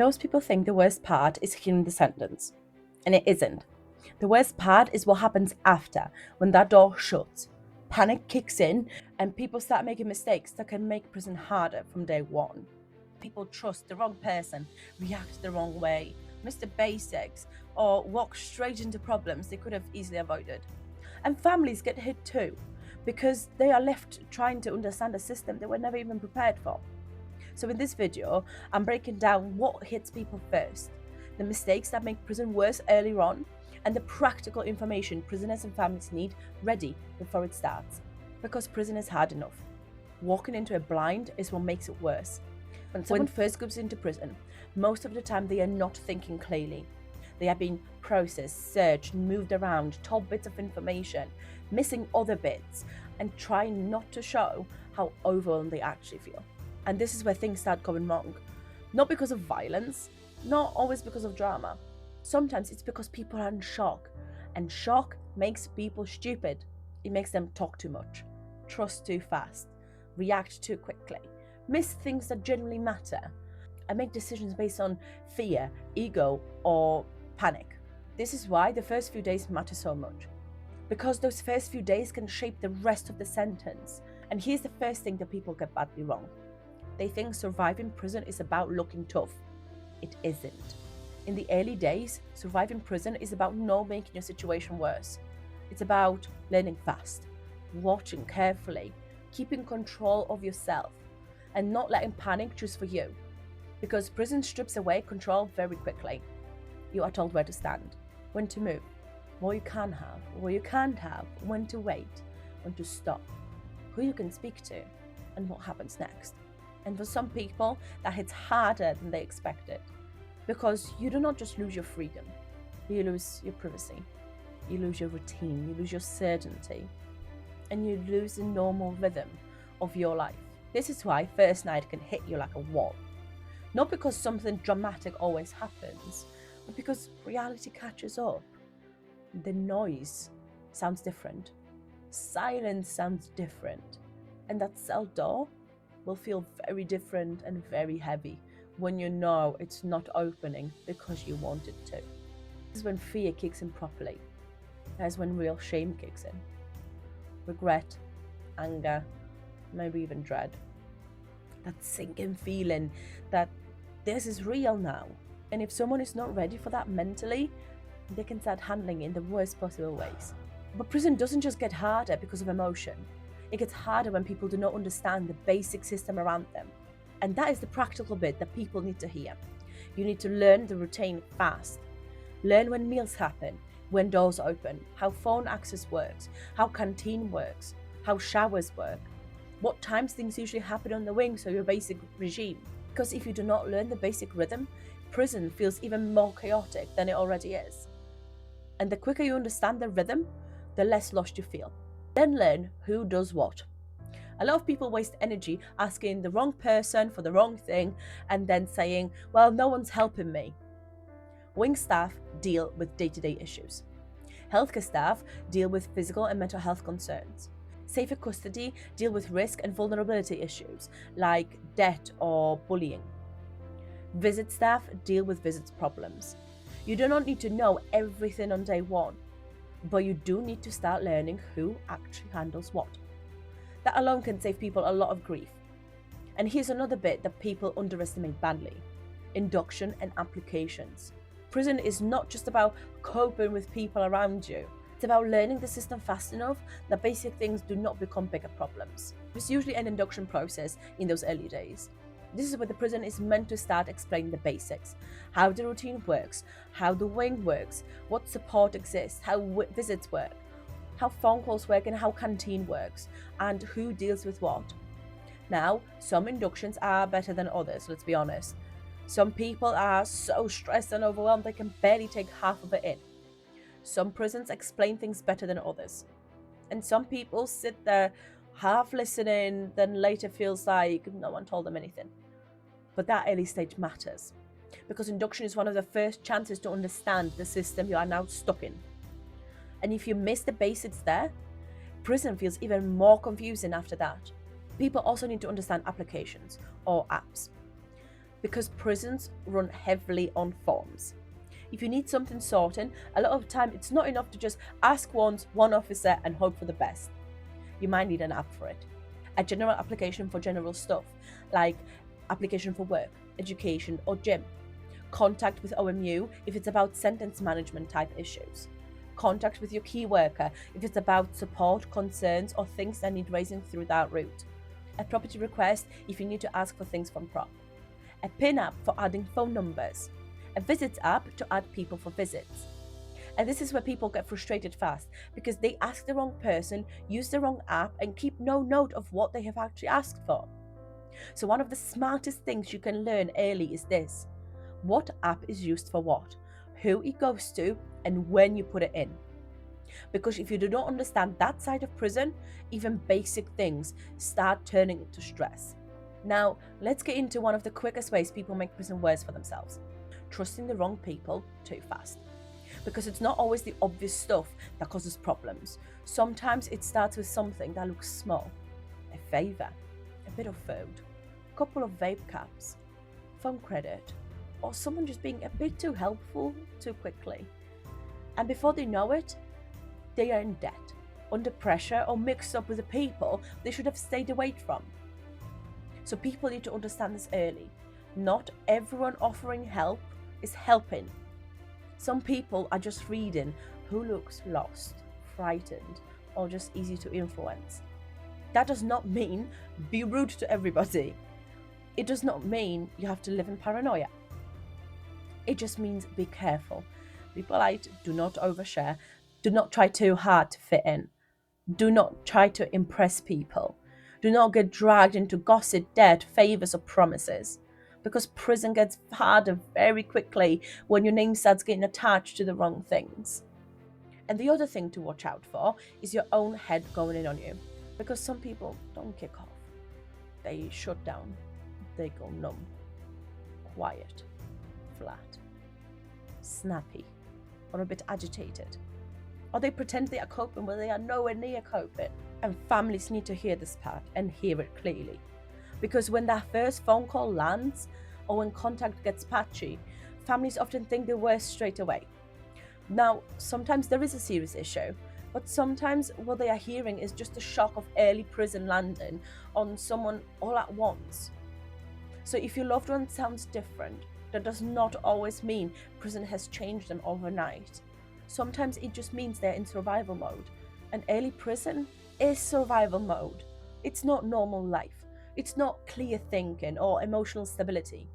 Most people think the worst part is hearing the sentence, and it isn't. The worst part is what happens after, when that door shuts. Panic kicks in, and people start making mistakes that can make prison harder from day one. People trust the wrong person, react the wrong way, miss the basics, or walk straight into problems they could have easily avoided. And families get hit too, because they are left trying to understand a system they were never even prepared for. So in this video, I'm breaking down what hits people first, the mistakes that make prison worse earlier on, and the practical information prisoners and families need ready before it starts. Because prison is hard enough. Walking into it blind is what makes it worse. When someone first goes into prison, most of the time they are not thinking clearly. They are being processed, searched, moved around, told bits of information, missing other bits, and trying not to show how overwhelmed they actually feel. And this is where things start going wrong. Not because of violence, not always because of drama. Sometimes it's because people are in shock, and shock makes people stupid. It makes them talk too much, trust too fast, react too quickly, miss things that genuinely matter, and make decisions based on fear, ego, or panic. This is why the first few days matter so much, because those first few days can shape the rest of the sentence. And here's the first thing that people get badly wrong. They think surviving prison is about looking tough. It isn't. In the early days, surviving prison is about not making your situation worse. It's about learning fast, watching carefully, keeping control of yourself, and not letting panic choose for you. Because prison strips away control very quickly. You are told where to stand, when to move, what you can have, what you can't have, when to wait, when to stop, who you can speak to, and what happens next. And for some people, that hits harder than they expected. Because you do not just lose your freedom, you lose your privacy, you lose your routine, you lose your certainty, and you lose the normal rhythm of your life. This is why first night can hit you like a wall. Not because something dramatic always happens, but because reality catches up. The noise sounds different, silence sounds different, and that cell door will feel very different and very heavy when you know it's not opening because you want it to. This is when fear kicks in properly. That's when real shame kicks in. Regret, anger, maybe even dread. That sinking feeling that this is real now. And if someone is not ready for that mentally, they can start handling it in the worst possible ways. But prison doesn't just get harder because of emotion. It gets harder when people do not understand the basic system around them. And that is the practical bit that people need to hear. You need to learn the routine fast. Learn when meals happen, when doors open, how phone access works, how canteen works, how showers work, what times things usually happen on the wing, so your basic regime. Because if you do not learn the basic rhythm, prison feels even more chaotic than it already is. And the quicker you understand the rhythm, the less lost you feel. Then learn who does what. A lot of people waste energy asking the wrong person for the wrong thing and then saying, well, no one's helping me. Wing staff deal with day-to-day issues. Healthcare staff deal with physical and mental health concerns. Safer custody deal with risk and vulnerability issues like debt or bullying. Visit staff deal with visits problems. You do not need to know everything on day one, but you do need to start learning who actually handles what. That alone can save people a lot of grief. And here's another bit that people underestimate badly: induction and applications. Prison is not just about coping with people around you. It's about learning the system fast enough that basic things do not become bigger problems. There's usually an induction process in those early days. This is where the prison is meant to start explaining the basics: how the routine works, how the wing works, what support exists, how visits work, how phone calls work, and how canteen works, and who deals with what. Now, some inductions are better than others, let's be honest. Some people are so stressed and overwhelmed they can barely take half of it in. Some prisons explain things better than others. And some people sit there half listening, then later feels like no one told them anything. But that early stage matters, because induction is one of the first chances to understand the system you are now stuck in. And if you miss the basics there, prison feels even more confusing after that. People also need to understand applications or apps. because prisons run heavily on forms. If you need something sorting, a lot of the time it's not enough to just ask once one officer and hope for the best. You might need an app for it. A general application for general stuff, like application for work, education, or gym. Contact with OMU if it's about sentence management type issues. Contact with your key worker if it's about support, concerns, or things that need raising through that route. A property request if you need to ask for things from prop. A PIN app for adding phone numbers. A visits app to add people for visits. And this is where people get frustrated fast because they ask the wrong person, use the wrong app, and keep no note of what they have actually asked for. So one of the smartest things you can learn early is this: what app is used for what, who it goes to, and when you put it in. Because if you do not understand that side of prison, even basic things start turning into stress. Now, let's get into one of the quickest ways people make prison worse for themselves: trusting the wrong people too fast. Because it's not always the obvious stuff that causes problems. Sometimes it starts with something that looks small: a favour, a bit of food, a couple of vape caps, phone credit, or someone just being a bit too helpful too quickly. And before they know it, they are in debt, under pressure, or mixed up with the people they should have stayed away from. So people need to understand this early. Not everyone offering help is helping. Some people are just reading who looks lost, frightened, or just easy to influence. That does not mean be rude to everybody. It does not mean you have to live in paranoia. It just means be careful. Be polite, do not overshare, do not try too hard to fit in. Do not try to impress people. Do not get dragged into gossip, debt, favours, or promises. Because prison gets harder very quickly when your name starts getting attached to the wrong things. And the other thing to watch out for is your own head going in on you. Because some people don't kick off. They shut down. They go numb. Quiet. Flat. Snappy. Or a bit agitated. Or they pretend they are coping when they are nowhere near coping. And families need to hear this part and hear it clearly. Because when that first phone call lands, or when contact gets patchy, families often think the worst straight away. Now, sometimes there is a serious issue, but sometimes what they are hearing is just the shock of early prison landing on someone all at once. So if your loved one sounds different, that does not always mean prison has changed them overnight. Sometimes it just means they're in survival mode. And early prison is survival mode. It's not normal life. It's not clear thinking or emotional stability.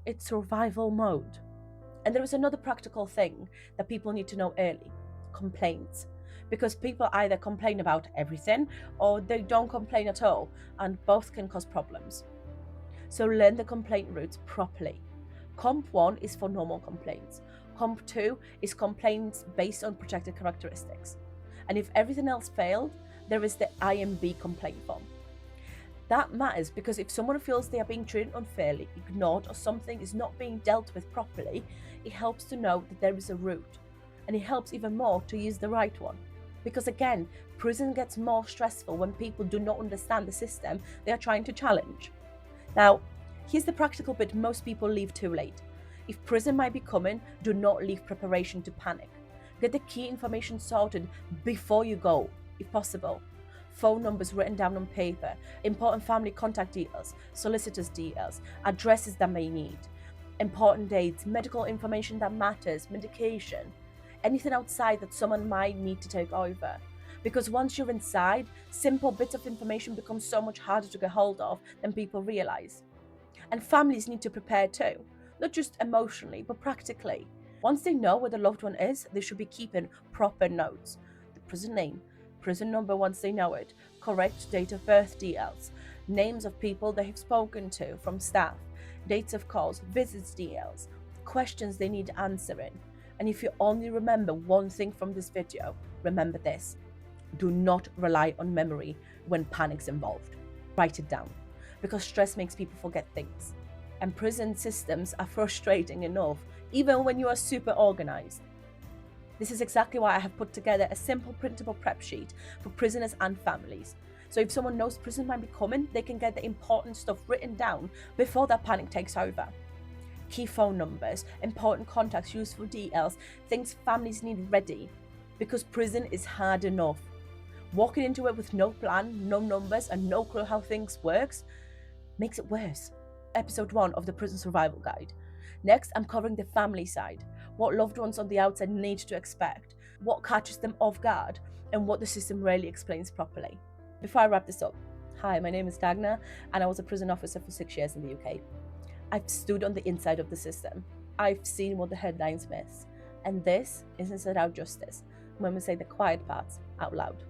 It's survival mode. And there is another practical thing that people need to know early: complaints. Because people either complain about everything or they don't complain at all, and both can cause problems. So learn the complaint routes properly. Comp 1 is for normal complaints. Comp 2 is complaints based on protected characteristics. And if everything else failed, there is the IMB complaint form. That matters because if someone feels they are being treated unfairly, ignored, or something is not being dealt with properly, it helps to know that there is a route. And it helps even more to use the right one. Because again, prison gets more stressful when people do not understand the system they are trying to challenge. Now, here's the practical bit most people leave too late. If prison might be coming, do not leave preparation to panic. Get the key information sorted before you go, if possible. Phone numbers written down on paper, important family contact details, solicitors' details, addresses that may need, important dates, medical information that matters, medication, anything outside that someone might need to take over. Because once you're inside, simple bits of information become so much harder to get hold of than people realize. And families need to prepare too, not just emotionally, but practically. Once they know where the loved one is, they should be keeping proper notes. The prison name, prison number once they know it, correct date of birth details, names of people they have spoken to from staff, dates of calls, visits details, questions they need answering. And if you only remember one thing from this video, remember this: do not rely on memory when panic's involved. Write it down, because stress makes people forget things. And prison systems are frustrating enough, even when you are super organized. This is exactly why I have put together a simple printable prep sheet for prisoners and families. So if someone knows prison might be coming, they can get the important stuff written down before that panic takes over. key phone numbers, important contacts, useful details, things families need ready, because prison is hard enough. Walking into it with no plan, no numbers, and no clue how things works makes it worse. Episode 1 of the Prison Survival Guide. Next, I'm covering the family side, what loved ones on the outside need to expect, what catches them off guard, and what the system rarely explains properly. Before I wrap this up, hi, my name is Dagna, and I was a prison officer for 6 years in the UK. I've stood on the inside of the system. I've seen what the headlines miss. And this is inside out justice, when we say the quiet parts out loud.